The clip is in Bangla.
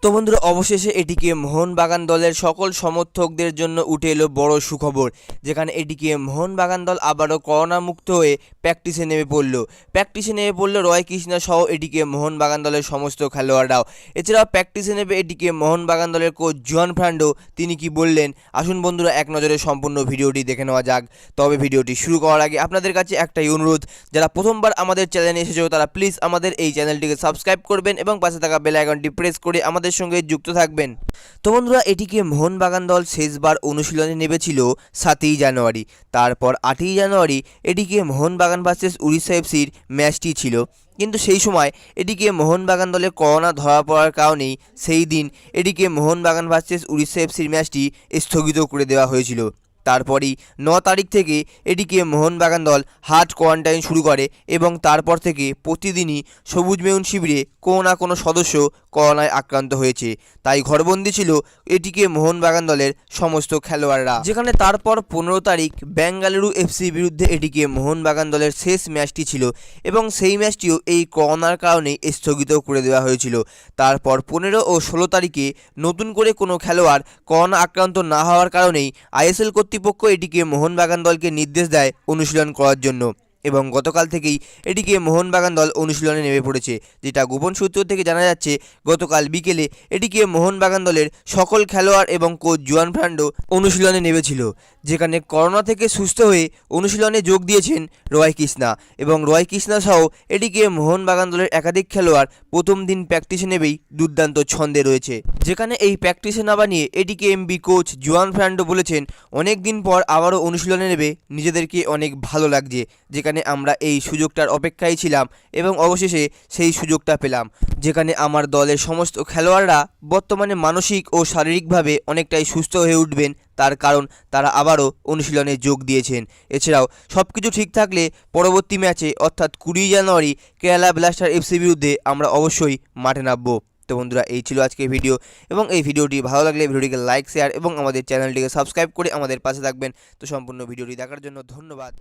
তো বন্ধুরা অবশেষে এটিকে মোহনবাগান দলের সকল সমর্থকদের জন্য উঠে এলো বড় সুখবর, যেখানে এটিকে মোহনবাগান দল আবারও করোনা মুক্ত হয়ে প্র্যাকটিসে নেমে পড়ল রয় কৃষ্ণা সহ এটিকে মোহনবাগান দলের সমস্ত খেলোয়াড়রাও। এছাড়াও প্র্যাকটিসে নেবে এটিকে মোহনবাগান দলের কোচ জুয়ান ফ্রান্ডো। তিনি কি বললেন আসুন বন্ধুরা এক নজরে সম্পূর্ণ ভিডিওটি দেখে নেওয়া যাক। তবে ভিডিওটি শুরু করার আগে আপনাদের কাছে একটাই অনুরোধ, যারা প্রথমবার আমাদের চ্যানেলে এসেছো তারা প্লিজ আমাদের এই চ্যানেলটিকে সাবস্ক্রাইব করবেন এবং পাশে থাকা বেল আইকনটি প্রেস করে আমাদের সঙ্গে যুক্ত থাকবেন। তো বন্ধুরা এটিকে মোহনবাগান দল শেষবার অনুশীলনে নেমেছিল 7ই জানুয়ারি। তারপর 8ই জানুয়ারি এটিকে মোহনবাগান ভার্সেস উড়িষ্যা এফসির ম্যাচটি ছিল, কিন্তু সেই সময় এটিকে মোহনবাগান দলে করোনা ধরা পড়ার কারণেই সেই দিন এটিকে মোহনবাগান ভার্সেস উড়িষ্যা এফসির ম্যাচটি স্থগিত করে দেওয়া হয়েছিল। তারপরই 9 তারিখ থেকে এটিকে মোহনবাগান দল হার্ড কোয়ারেন্টাইন শুরু করে এবং তারপর থেকে প্রতিদিনই সবুজ মেরুন শিবিরে কোনো না কোনো সদস্য করোনায় আক্রান্ত হয়েছে। তাই ঘরবন্দি ছিল এটিকে মোহনবাগান দলের সমস্ত খেলোয়াড়রা, যেখানে তারপর 15 তারিখ বেঙ্গালুরু এফসির বিরুদ্ধে এটিকে মোহনবাগান দলের শেষ ম্যাচটি ছিল এবং সেই ম্যাচটিও এই করোনার কারণে স্থগিত করে দেওয়া হয়েছিল। তারপর 15 ও 16 তারিখে নতুন করে কোনো খেলোয়াড় করোনা আক্রান্ত না হওয়ার কারণেই আইএসএল কর্তৃপক্ষ এটিকে মোহনবাগান দলকে নির্দেশ দেয় অনুশীলন করার জন্য এবং গতকাল থেকেই এটিকে মোহনবাগান দল অনুশীলনে নেমে পড়েছে। যেটা গোপন সূত্র থেকে জানা যাচ্ছে, গতকাল বিকেলে এটিকে মোহনবাগান দলের সকল খেলোয়াড় এবং কোচ জুয়ান ফ্রান্ডো অনুশীলনে নেমেছিল, যেখানে করোনা থেকে সুস্থ হয়ে অনুশীলনে যোগ দিয়েছেন রয় কৃষ্ণা এবং রয় কৃষ্ণা সহ এটিকে মোহনবাগান দলের একাধিক খেলোয়াড় প্রথম দিন প্র্যাকটিসে নেবেই দুর্দান্ত ছন্দে রয়েছে। যেখানে এই প্র্যাকটিসে নামা নিয়ে এটিকে এমবি কোচ জুয়ান ফ্রান্ডো বলেছেন, অনেক দিন পর আবারও অনুশীলনে নেবে নিজেদেরকে অনেক ভালো লাগছে, যেখানে আমরা এই সুযোগটার অপেক্ষায় ছিলাম এবং অবশেষে সেই সুযোগটা পেলাম। যেখানে আমার দলের সমস্ত খেলোয়াড়রা বর্তমানে মানসিক ও শারীরিকভাবে অনেকটাই সুস্থ হয়ে উঠবেন, তার কারণ তারা আবারও অনুশীলনে যোগ দিয়েছেন। এছাড়াও সব কিছু ঠিক থাকলে পরবর্তী ম্যাচে অর্থাৎ 20 জানুয়ারি কেরালা ব্লাস্টার এফসির বিরুদ্ধে আমরা অবশ্যই মাঠে নামবো। তো বন্ধুরা এই ছিল আজকের ভিডিও এবং এই ভিডিওটি ভালো লাগলে ভিডিওটিকে লাইক শেয়ার এবং আমাদের চ্যানেলটিকে সাবস্ক্রাইব করে আমাদের পাশে থাকবেন। তো সম্পূর্ণ ভিডিওটি দেখার জন্য ধন্যবাদ।